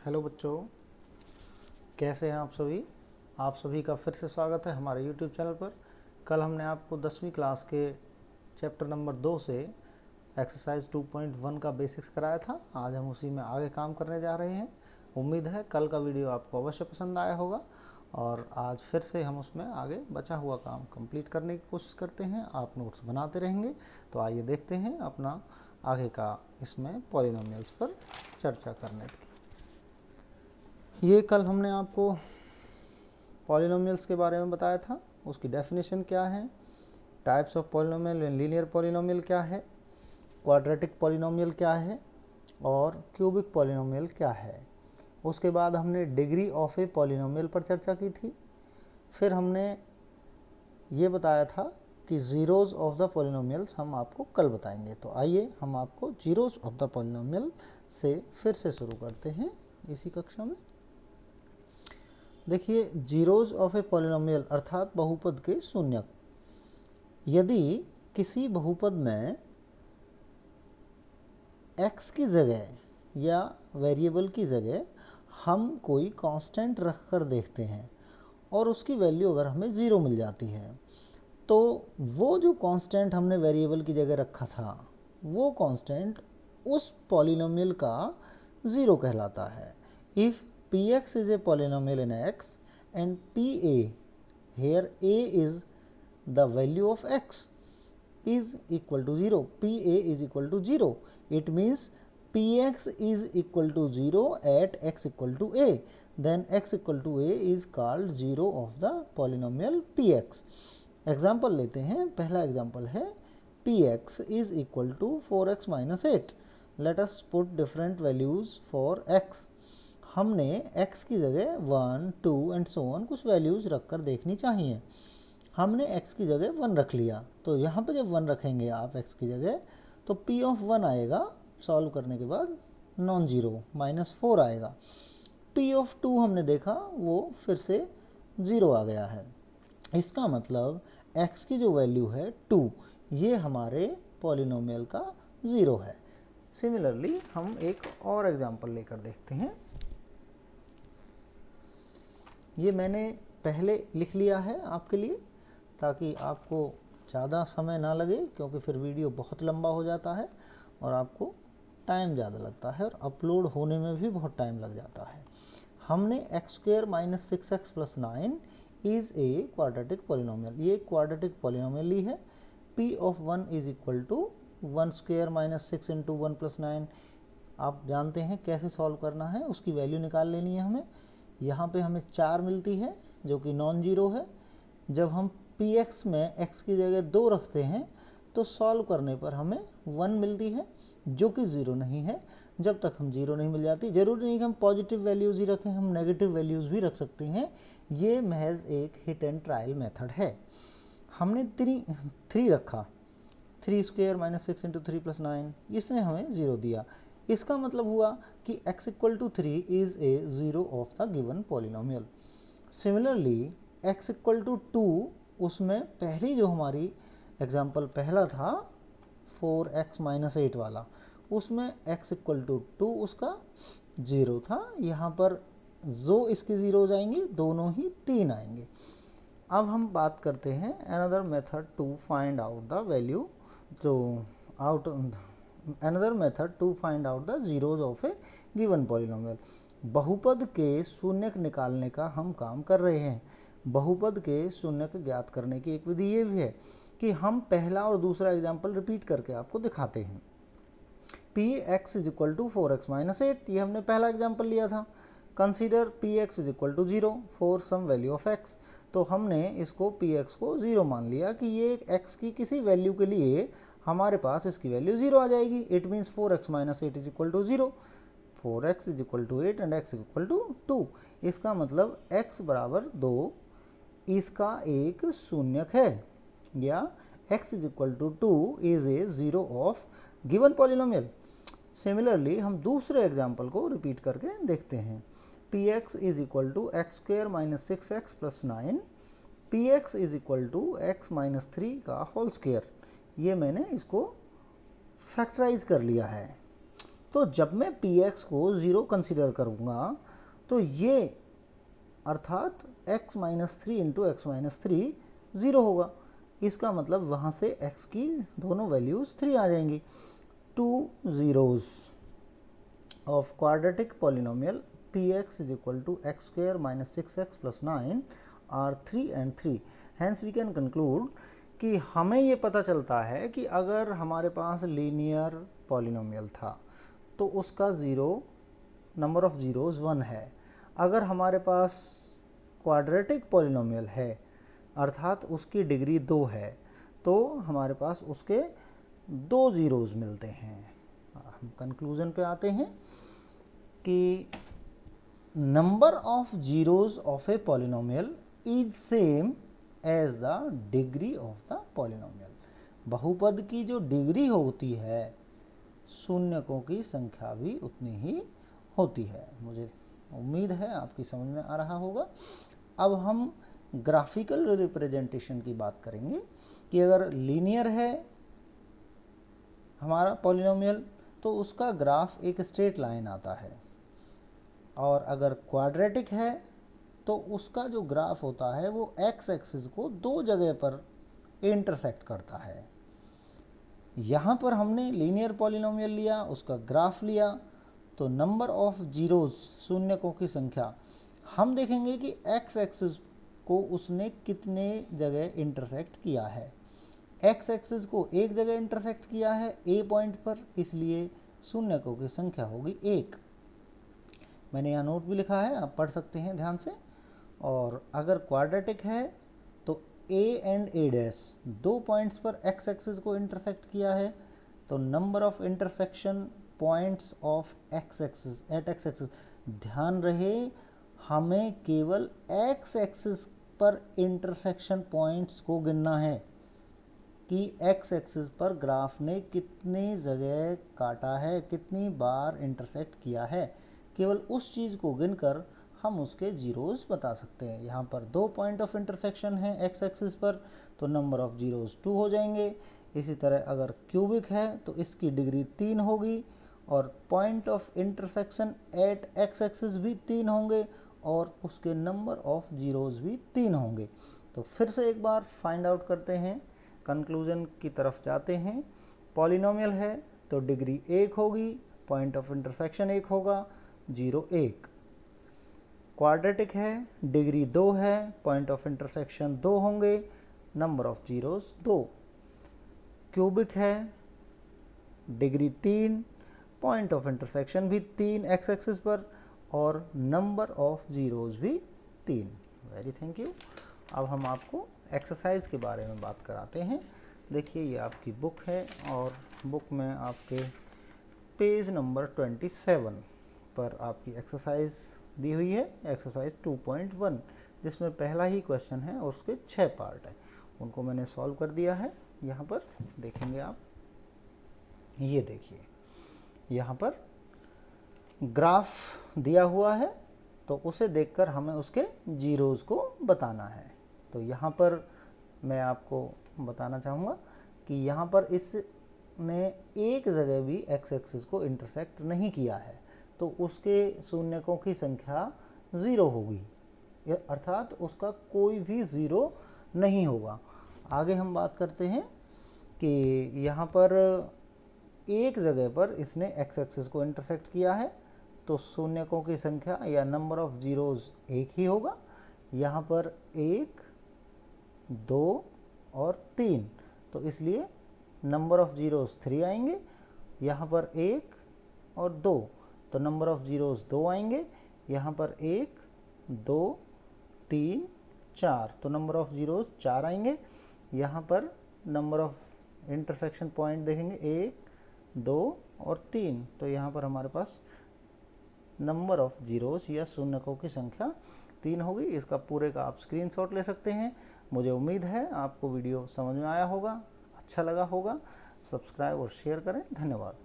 Hello बच्चों, कैसे हैं आप सभी का फिर से स्वागत है हमारे YouTube चैनल पर। कल हमने आपको 10वीं क्लास के चैप्टर नंबर 2 से एक्सरसाइज 2.1 का बेसिक्स कराया था। आज हम उसी में आगे काम करने जा रहे हैं। उम्मीद है कल का वीडियो आपको अवश्य पसंद आया होगा और आज फिर से हम उसमें आगे बचा हुआ काम कंप्लीट करने की कोशिश करते हैं। आप नोट्स बनाते रहेंगे। तो आइए देखते हैं अपना आगे का इसमें पॉलिनोमियल्स पर चर्चा करने की। ये कल हमने आपको पॉलिनोमियल्स के बारे में बताया था, उसकी डेफिनेशन क्या है, types of polynomial and linear polynomial क्या है, क्वाड्रेटिक पॉलिनोमियल क्या है और क्यूबिक पॉलिनोमियल क्या है। उसके बाद हमने डिग्री ऑफ ए पॉलिनोमियल पर चर्चा की थी। फिर हमने ये बताया था कि ज़ीरोज़ ऑफ द पॉलिनोमियल्स हम आपको कल बताएंगे। तो आइए हम आपको ज़ीरोज़ ऑफ द पॉलिनोमियल से फिर से शुरू करते हैं इसी कक्षा में। देखिए, जीरोज ऑफ ए पॉलिनोमियल अर्थात बहुपद के शून्यक। यदि किसी बहुपद में x की जगह या वेरिएबल की जगह हम कोई कांस्टेंट रख कर देखते हैं और उसकी वैल्यू अगर हमें ज़ीरो मिल जाती है, तो वो जो कांस्टेंट हमने वेरिएबल की जगह रखा था वो कांस्टेंट उस पॉलिनोमियल का ज़ीरो कहलाता है। If px is a polynomial in x and pa, here a is the value of x, is equal to 0, pa is equal to 0, it means px is equal to 0 at x equal to a, then x equal to a is called 0 of the polynomial px. Example लेते हैं। पहला example है px is equal to 4x minus 8. Let us put different values for x. हमने x की जगह 1, 2 and so on कुछ values रख कर देखनी चाहिए। हमने x की जगह 1 रख लिया, तो यहाँ पे जब 1 रखेंगे आप x की जगह तो p ऑफ 1 आएगा। सॉल्व करने के बाद नॉन जीरो -4 आएगा। p ऑफ 2 हमने देखा वो फिर से 0 आ गया है। इसका मतलब x की जो वैल्यू है 2, ये हमारे पॉलिनोमियल का 0 है। सिमिलरली हम एक और एग्जांपल लेकर देखते हैं। ये मैंने पहले लिख लिया है आपके लिए ताकि आपको ज़्यादा समय ना लगे, क्योंकि फिर वीडियो बहुत लंबा हो जाता है और आपको टाइम ज़्यादा लगता है और अपलोड होने में भी बहुत टाइम लग जाता है। हमने x² - 6x + 9 is a quadratic polynomial, ये क्वाड्रेटिक पॉलिनोमियल ली है। p of 1 is equal to 1² - 6 × 1 + 9। आप जानते हैं कैसे सॉल्व करना है, उसकी वैल्यू निकाल लेनी है हमें। यहाँ पे हमें 4 मिलती है जो कि नॉन जीरो है। जब हम px में x की जगह 2 रखते हैं तो सॉल्व करने पर हमें 1 मिलती है जो कि ज़ीरो नहीं है। जब तक हम ज़ीरो नहीं मिल जाती, ज़रूरी नहीं कि हम पॉजिटिव वैल्यूज़ ही रखें, हम नेगेटिव वैल्यूज़ भी रख सकते हैं। ये महज एक हिट एंड ट्रायल मेथड है। हमने 3 रखा, 3² - 6 × 3 + 9, इसने हमें 0 दिया। इसका मतलब हुआ कि x = 3 is a 0 of the given polynomial. Similarly x = 2, उसमें पहली जो हमारी एग्जांपल पहला था 4x - 8 वाला, उसमें x = 2 उसका 0 था। यहाँ पर जो इसकी 0 हो जाएंगी दोनों ही 3 आएंगे। अब हम बात करते हैं another method to find out the value, another method to find out the zeros of a given polynomial। बहुपद के शून्यक निकालने का हम काम कर रहे हैं। बहुपद के शून्यक ज्ञात करने की एक विधि ये भी है कि हम पहला और दूसरा एग्जाम्पल रिपीट करके आपको दिखाते हैं। px = 4x - 8, ये हमने पहला एग्जाम्पल लिया था। Consider px = 0 for some value of x। तो हमने इसको px को 0 मान लिया कि ये x की किसी वैल्यू के लिए हमारे पास इसकी वैल्यू 0 आ जाएगी। It means 4x - 8 = 0, 4x = 8 and x = 2। इसका मतलब x = 2 इसका एक शून्यक है, या x = 2 is a 0 of given polynomial. Similarly हम दूसरे एग्जाम्पल को रिपीट करके देखते हैं। px = x² - 6x + 9, px = x - 3 का होल स्क्वायर। ये मैंने इसको फैक्टराइज कर लिया है। तो जब मैं px को 0 कंसिडर करूँगा तो ये अर्थात x minus 3 into x minus 3 zero होगा। इसका मतलब वहाँ से x की दोनों वैल्यूज़ 3 आ जाएंगी। 2 zeros of quadratic polynomial px is equal to x square minus 6x plus 9 are 3 and 3. Hence we can conclude कि हमें ये पता चलता है कि अगर हमारे पास लीनियर पॉलिनोमियल था तो उसका नंबर ऑफ ज़ीरोज़ 1 है। अगर हमारे पास क्वाड्रेटिक पॉलिनोमियल है अर्थात उसकी डिग्री 2 है तो हमारे पास उसके 2 ज़ीरोज़ मिलते हैं। हम कंक्लूज़न पे आते हैं कि number of zeros of a polynomial is same as the degree of the polynomial. बहुपद की जो डिग्री होती है शून्यकों की संख्या भी उतनी ही होती है। मुझे उम्मीद है आपकी समझ में आ रहा होगा। अब हम ग्राफिकल रिप्रेजेंटेशन की बात करेंगे कि अगर लीनियर है हमारा पॉलिनोमियल तो उसका ग्राफ एक स्ट्रेट लाइन आता है, और अगर क्वाड्रेटिक है तो उसका जो ग्राफ होता है वो एक्स एक्सिस को 2 जगह पर इंटरसेक्ट करता है। यहाँ पर हमने लीनियर पॉलिनोमियल लिया, उसका ग्राफ लिया, तो नंबर ऑफ जीरोज़ शून्यकों की संख्या हम देखेंगे कि एक्स एक्सिस को उसने कितने जगह इंटरसेक्ट किया है। एक्स एक्सिस को एक जगह इंटरसेक्ट किया है ए पॉइंट पर, इसलिए शून्यकों की संख्या होगी 1। मैंने यहाँ नोट भी लिखा है, आप पढ़ सकते हैं ध्यान से। और अगर क्वाड्रेटिक है तो A and A dash 2 points पर एक्स एक्सिस को इंटरसेक्ट किया है, तो number of intersection points of x axis at x axis. ध्यान रहे हमें केवल एक्स एक्सिस पर इंटरसेक्शन पॉइंट्स को गिनना है कि एक्स एक्सिस पर ग्राफ ने कितनी जगह काटा है, कितनी बार इंटरसेक्ट किया है। केवल उस चीज़ को गिनकर हम उसके जीरोज़ बता सकते हैं। यहाँ पर 2 पॉइंट ऑफ इंटरसेक्शन है एक्स एक्सिस पर, तो नंबर ऑफ जीरोज़ 2 हो जाएंगे। इसी तरह अगर क्यूबिक है तो इसकी डिग्री 3 होगी, और point of intersection at x axis भी 3 होंगे, और उसके नंबर ऑफ जीरोज़ भी 3 होंगे। तो फिर से एक बार फाइंड आउट करते हैं, कंक्लूजन की तरफ जाते हैं। पॉलिनोमियल है तो डिग्री 1 होगी, पॉइंट ऑफ इंटरसेक्शन 1 होगा, 0 1। क्वाड्रेटिक है, डिग्री 2 है, पॉइंट ऑफ इंटरसेक्शन 2 होंगे, नंबर ऑफ जीरोज़ 2। क्यूबिक है, डिग्री 3, पॉइंट ऑफ इंटरसेक्शन भी 3 एक्स एक्सिस पर, और नंबर ऑफ जीरोज़ भी 3। Very thank you. अब हम आपको एक्सरसाइज के बारे में बात कराते हैं। देखिए ये आपकी बुक है, और बुक में आपके पेज नंबर 27 पर आपकी एक्सरसाइज दी हुई है, एक्सरसाइज 2.1, जिसमें पहला ही क्वेश्चन है और उसके 6 पार्ट है। उनको मैंने सॉल्व कर दिया है। यहाँ पर देखेंगे आप, ये देखिए यहाँ पर ग्राफ दिया हुआ है, तो उसे देखकर हमें उसके जीरोज़ को बताना है। तो यहाँ पर मैं आपको बताना चाहूँगा कि यहाँ पर इसने एक जगह भी एक्स एक्सिस को इंटरसेक्ट नहीं किया है, तो उसके शून्यकों की संख्या 0 होगी, अर्थात उसका कोई भी 0 नहीं होगा। आगे हम बात करते हैं कि यहाँ पर एक जगह पर इसने एक्स एक्सिस को इंटरसेक्ट किया है, तो शून्यकों की संख्या या नंबर ऑफ जीरोज़ 1 ही होगा। यहाँ पर 1, 2 और 3, तो इसलिए नंबर ऑफ जीरोज़ 3 आएंगे। यहाँ पर 1 और 2, तो नंबर ऑफ जीरोज़ 2 आएंगे। यहाँ पर 1, 2, 3, 4, तो नंबर ऑफ जीरोज़ 4 आएंगे। यहाँ पर नंबर ऑफ इंटरसेक्शन पॉइंट देखेंगे 1, 2 और 3, तो यहाँ पर हमारे पास नंबर ऑफ जीरोज़ या शून्यकों की संख्या 3 होगी। इसका पूरे का आप स्क्रीनशॉट ले सकते हैं। मुझे उम्मीद है आपको वीडियो समझ में आया होगा, अच्छा लगा होगा। सब्सक्राइब और शेयर करें। धन्यवाद।